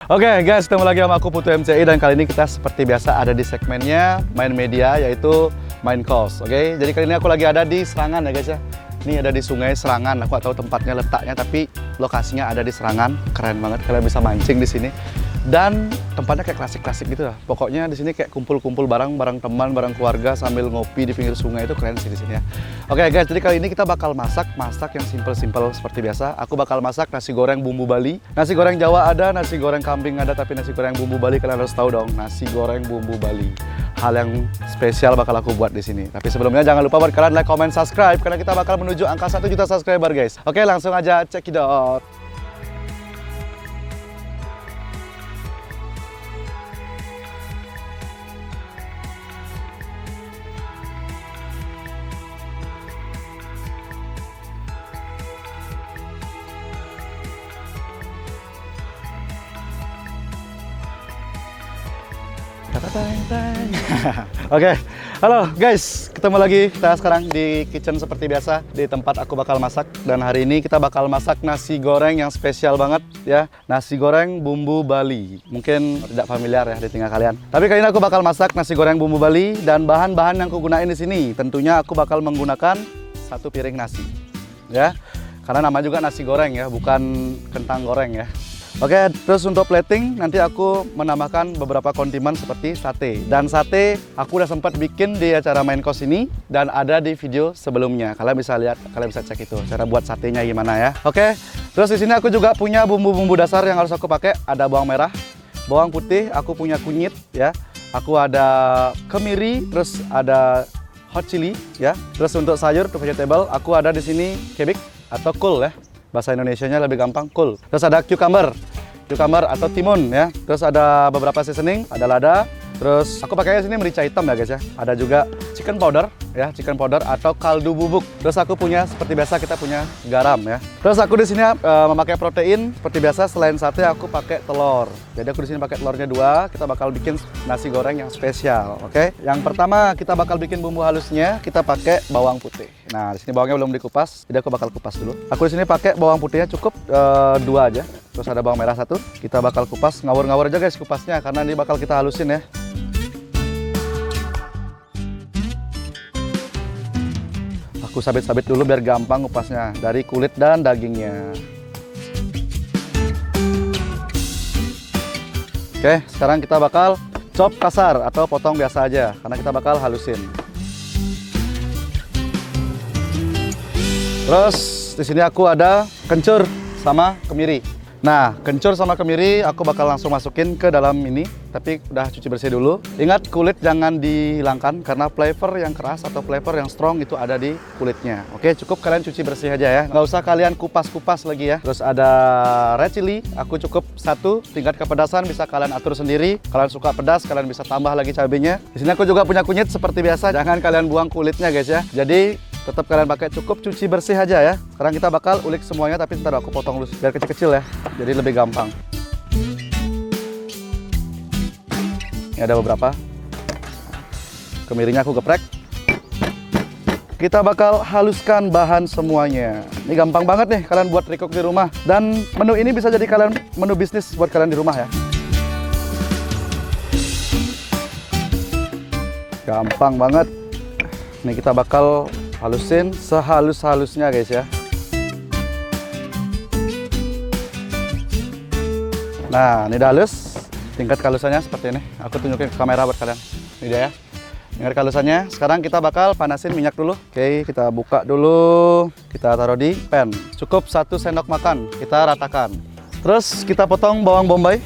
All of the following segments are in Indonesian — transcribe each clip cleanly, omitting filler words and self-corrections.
Oke guys, ketemu lagi sama aku Putu MCI dan kali ini kita seperti biasa ada di segmennya main media yaitu main course. Oke, jadi kali ini aku lagi ada di Serangan ya guys ya. Ini ada di Sungai Serangan. Aku gak tahu tempatnya letaknya tapi lokasinya ada di Serangan. Keren banget, kalian bisa mancing di sini. Dan tempatnya kayak klasik-klasik gitu lah. Pokoknya di sini kayak kumpul-kumpul bareng teman, bareng keluarga sambil ngopi di pinggir sungai, itu keren sih di sini ya. Oke guys, jadi kali ini kita bakal masak yang simple-simple seperti biasa. Aku bakal masak nasi goreng bumbu Bali. Nasi goreng Jawa ada, nasi goreng kambing ada, tapi nasi goreng bumbu Bali kalian harus tahu dong, nasi goreng bumbu Bali. Hal yang spesial bakal aku buat di sini. Tapi sebelumnya jangan lupa buat kalian like, comment, subscribe karena kita bakal menuju angka 1 juta subscriber guys. Oke, langsung aja check it out. Oke, halo guys, ketemu lagi kita sekarang di kitchen seperti biasa di tempat aku bakal masak. Dan hari ini kita bakal masak nasi goreng yang spesial banget ya, nasi goreng bumbu Bali. Mungkin tidak familiar ya di telinga kalian, tapi kali ini aku bakal masak nasi goreng bumbu Bali. Dan bahan-bahan yang aku gunain di sini tentunya aku bakal menggunakan 1 piring nasi ya, karena nama juga nasi goreng ya, bukan kentang goreng ya. Oke, terus untuk plating nanti aku menambahkan beberapa kondimen seperti sate. Dan sate aku udah sempat bikin di acara main course ini dan ada di video sebelumnya. Kalian bisa lihat, kalian bisa cek itu cara buat satenya gimana ya. Oke, terus di sini aku juga punya bumbu-bumbu dasar yang harus aku pakai. Ada bawang merah, bawang putih, aku punya kunyit ya. Aku ada kemiri, terus ada hot chili ya. Terus untuk sayur, untuk vegetable, aku ada di sini cabbage atau kol ya. Bahasa Indonesianya lebih gampang, kol. Terus ada cucumber atau timun ya. Terus ada beberapa seasoning, ada lada. Terus aku pakainya sini merica hitam ya guys ya. Ada juga chicken powder ya, chicken powder atau kaldu bubuk. Terus aku punya seperti biasa kita punya garam ya. Terus aku di sini memakai protein seperti biasa, selain sate aku pakai telur. Jadi aku di sini pakai telurnya 2. Kita bakal bikin nasi goreng yang spesial, oke? Yang pertama kita bakal bikin bumbu halusnya, kita pakai bawang putih. Nah, di sini bawangnya belum dikupas, jadi aku bakal kupas dulu. Aku di sini pakai bawang putihnya cukup 2 aja. Terus ada bawang merah 1. Kita bakal kupas, ngawur-ngawur aja guys kupasnya karena ini bakal kita halusin ya. Aku sabit-sabit dulu biar gampang ngupasnya dari kulit dan dagingnya. Oke, sekarang kita bakal chop kasar atau potong biasa aja karena kita bakal halusin. Terus di sini aku ada kencur sama kemiri. Nah, kencur sama kemiri aku bakal langsung masukin ke dalam ini, tapi udah cuci bersih dulu. Ingat kulit jangan dihilangkan karena flavor yang keras atau flavor yang strong itu ada di kulitnya. Oke, cukup kalian cuci bersih aja ya. Nggak usah kalian kupas-kupas lagi ya. Terus ada red chili, aku cukup 1. Tingkat kepedasan bisa kalian atur sendiri. Kalian suka pedas, kalian bisa tambah lagi cabenya. Di sini aku juga punya kunyit seperti biasa. Jangan kalian buang kulitnya guys ya. Jadi tetap kalian pakai, cukup cuci bersih aja ya. Sekarang kita bakal ulik semuanya, tapi ntar aku potong dulu biar kecil-kecil ya, jadi lebih gampang. Ini ada beberapa. Kemirinya aku geprek. Kita bakal haluskan bahan semuanya. Ini gampang banget nih kalian buat recook di rumah. Dan menu ini bisa jadi kalian menu bisnis buat kalian di rumah ya. Gampang banget. Nih kita bakal halusin sehalus-halusnya guys ya. Nah, ini udah halus. Tingkat kehalusannya seperti ini. Aku tunjukin ke kamera buat kalian. Ini dia ya. Tingkat kehalusannya. Sekarang kita bakal panasin minyak dulu. Oke, kita buka dulu. Kita taruh di pan. Cukup 1 sendok makan. Kita ratakan. Terus kita potong bawang bombay.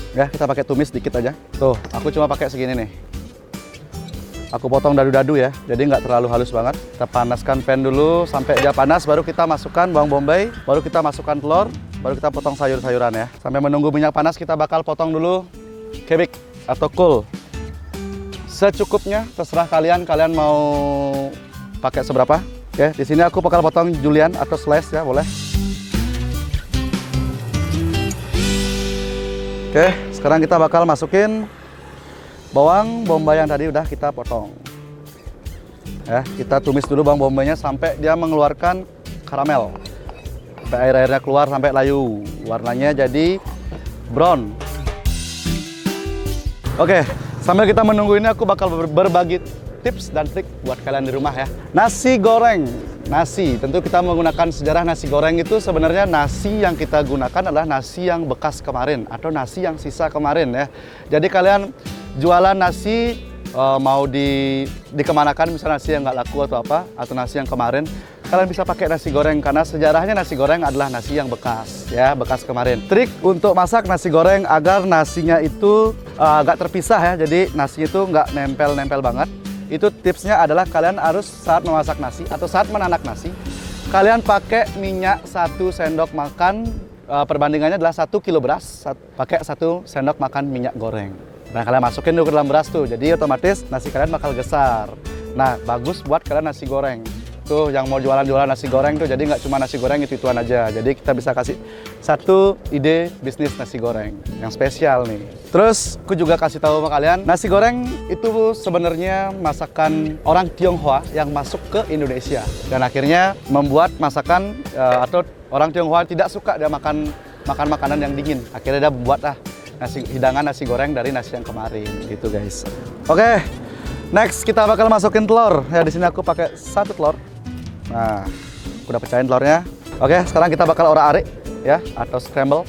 Ya, kita pakai tumis dikit aja. Tuh, aku cuma pakai segini nih. Aku potong dadu-dadu ya, jadi nggak terlalu halus banget. Kita panaskan pan dulu sampai dia panas, baru kita masukkan bawang bombay, baru kita masukkan telur, baru kita potong sayur-sayuran ya. Sampai menunggu minyak panas, kita bakal potong dulu cabbage atau kol. Secukupnya, terserah kalian mau pakai seberapa. Oke, di sini aku bakal potong julienne atau slice ya, boleh. Oke, sekarang kita bakal masukin bawang bombay yang tadi udah kita potong. Ya, kita tumis dulu bawang bombaynya sampai dia mengeluarkan karamel. sampai air-airnya keluar sampai layu. Warnanya jadi brown. Oke, sambil kita menunggu ini aku bakal berbagi tips dan trik buat kalian di rumah ya. Nasi goreng. Nasi, tentu kita menggunakan sejarah nasi goreng itu sebenarnya nasi yang kita gunakan adalah nasi yang bekas kemarin atau nasi yang sisa kemarin ya. Jadi kalian jualan nasi mau dikemanakan, misalnya nasi yang nggak laku atau apa, atau nasi yang kemarin, kalian bisa pakai nasi goreng karena sejarahnya nasi goreng adalah nasi yang bekas ya, bekas kemarin. Trik untuk masak nasi goreng agar nasinya itu agak terpisah ya, jadi nasi itu nggak nempel-nempel banget. Itu tipsnya adalah kalian harus saat memasak nasi atau saat menanak nasi, kalian pakai minyak 1 sendok makan, perbandingannya adalah 1 kilo beras, pakai 1 sendok makan minyak goreng. Nah kalian masukin dulu ke dalam beras tuh, jadi otomatis nasi kalian bakal gesar. Nah bagus buat kalian nasi goreng. Tuh yang mau jualan-jualan nasi goreng tuh, jadi nggak cuma nasi goreng itu-ituan aja. Jadi kita bisa kasih satu ide bisnis nasi goreng yang spesial nih. Terus aku juga kasih tahu sama kalian, nasi goreng itu sebenarnya masakan orang Tionghoa yang masuk ke Indonesia dan akhirnya membuat masakan atau orang Tionghoa tidak suka dia makan makanan yang dingin. Akhirnya dia membuat hidangan nasi goreng dari nasi yang kemarin gitu guys. Oke, next kita bakal masukin telur. Ya di sini aku pakai 1 telur. Nah, aku udah pecahin telurnya. Oke, sekarang kita bakal orak-arik ya, atau scramble.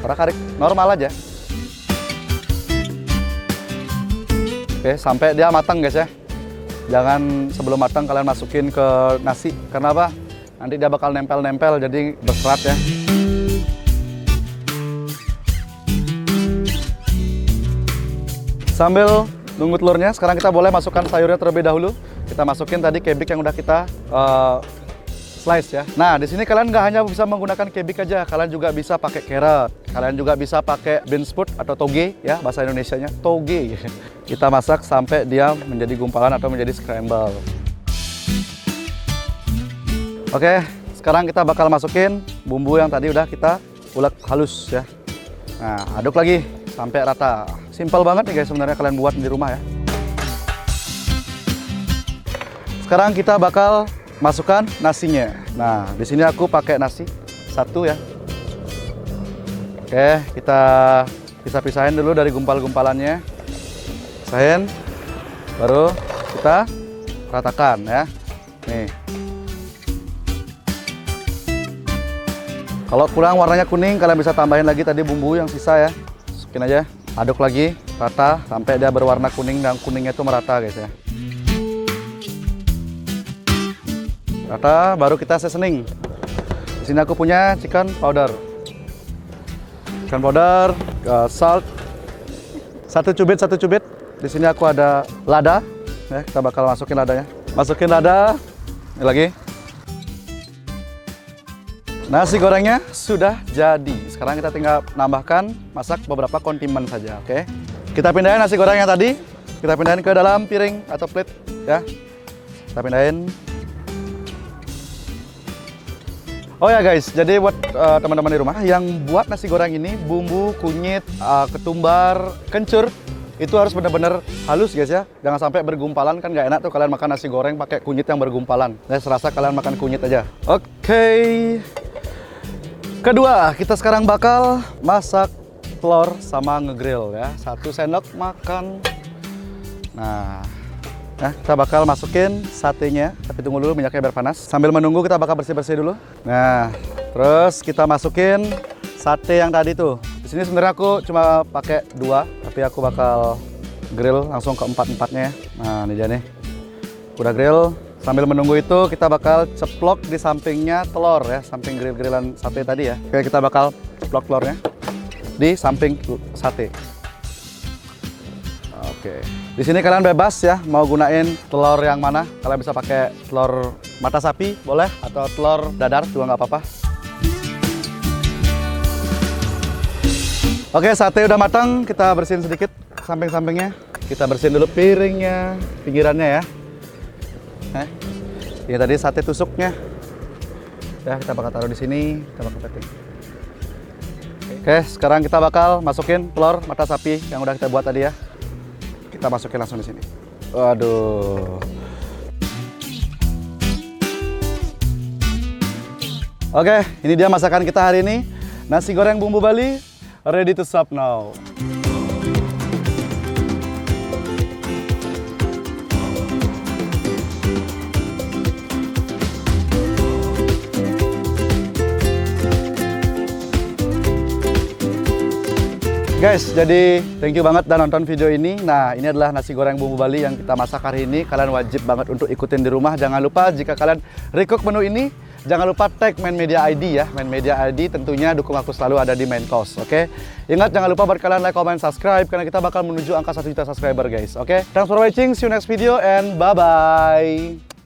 Orak-arik normal aja. Oke, sampai dia matang guys ya. Jangan sebelum matang kalian masukin ke nasi. Karena apa? Nanti dia bakal nempel-nempel jadi berserat ya. Sambil nunggu telurnya, sekarang kita boleh masukkan sayurnya terlebih dahulu. Kita masukin tadi kebik yang udah kita slice ya. Nah, di sini kalian nggak hanya bisa menggunakan kebik aja, kalian juga bisa pakai carrot. Kalian juga bisa pakai bean sprout atau toge ya, bahasa Indonesianya toge. Kita masak sampai dia menjadi gumpalan atau menjadi scramble. Oke, sekarang kita bakal masukin bumbu yang tadi udah kita ulek halus ya. Nah, aduk lagi sampai rata. Simpel banget nih guys sebenarnya kalian buat di rumah ya. Sekarang kita bakal masukkan nasinya. Nah, di sini aku pakai nasi 1 ya. Oke, kita pisah-pisahin dulu dari gumpal-gumpalannya. Pisahin, baru kita ratakan ya. Nih. Kalau kurang warnanya kuning, kalian bisa tambahin lagi tadi bumbu yang sisa ya. Masukin aja, aduk lagi, rata sampai dia berwarna kuning dan kuningnya itu merata guys ya. Rata, baru kita seasoning. Di sini aku punya chicken powder. Chicken powder, salt, 1 cubit. Di sini aku ada lada. Ya, kita bakal masukin ladanya. Masukin lada. Ini lagi. Nasi gorengnya sudah jadi. Sekarang kita tinggal nambahkan, masak beberapa kondimen saja, oke? Kita pindahin nasi goreng yang tadi. Kita pindahin ke dalam piring atau plate ya. Kita pindahin. Oh ya guys, jadi buat teman-teman di rumah yang buat nasi goreng ini, bumbu, kunyit, ketumbar, kencur, itu harus benar-benar halus guys ya. Jangan sampai bergumpalan, kan nggak enak tuh kalian makan nasi goreng pakai kunyit yang bergumpalan. Saya serasa kalian makan kunyit aja. Oke. Kedua, kita sekarang bakal masak telur sama ngegrill ya. 1 sendok makan. Nah, kita bakal masukin satenya, tapi tunggu dulu minyaknya biar panas. Sambil menunggu kita bakal bersih-bersih dulu. Nah, terus kita masukin sate yang tadi tuh. Di sini sebenarnya aku cuma pakai 2, tapi aku bakal grill langsung ke 4-empatnya. Nah, ini dia nih. Udah grill. Sambil menunggu itu kita bakal ceplok di sampingnya telur ya, samping grill-grillan sate tadi ya. Oke, kita bakal ceplok telurnya di samping sate. Oke. Di sini kalian bebas ya, mau gunain telur yang mana. Kalian bisa pakai telur mata sapi, boleh, atau telur dadar juga nggak apa-apa. Oke, sate udah matang, kita bersihin sedikit samping-sampingnya. Kita bersihin dulu piringnya, pinggirannya ya. Ini tadi sate tusuknya. Ya, kita bakal taruh di sini, kita bakal setting. Oke, sekarang kita bakal masukin telur mata sapi yang udah kita buat tadi ya. Kita masukin langsung di sini. Waduh. Oke, ini dia masakan kita hari ini. Nasi goreng bumbu Bali, ready to serve now. Guys, jadi thank you banget udah nonton video ini. Nah, ini adalah nasi goreng bumbu Bali yang kita masak hari ini. Kalian wajib banget untuk ikutin di rumah. Jangan lupa jika kalian recook menu ini, jangan lupa tag Main Media ID ya. Main Media ID tentunya dukung aku selalu ada di main course, oke? Ingat jangan lupa buat kalian like, comment, subscribe karena kita bakal menuju angka 1 juta subscriber guys, oke? Thanks for watching, see you next video and bye-bye.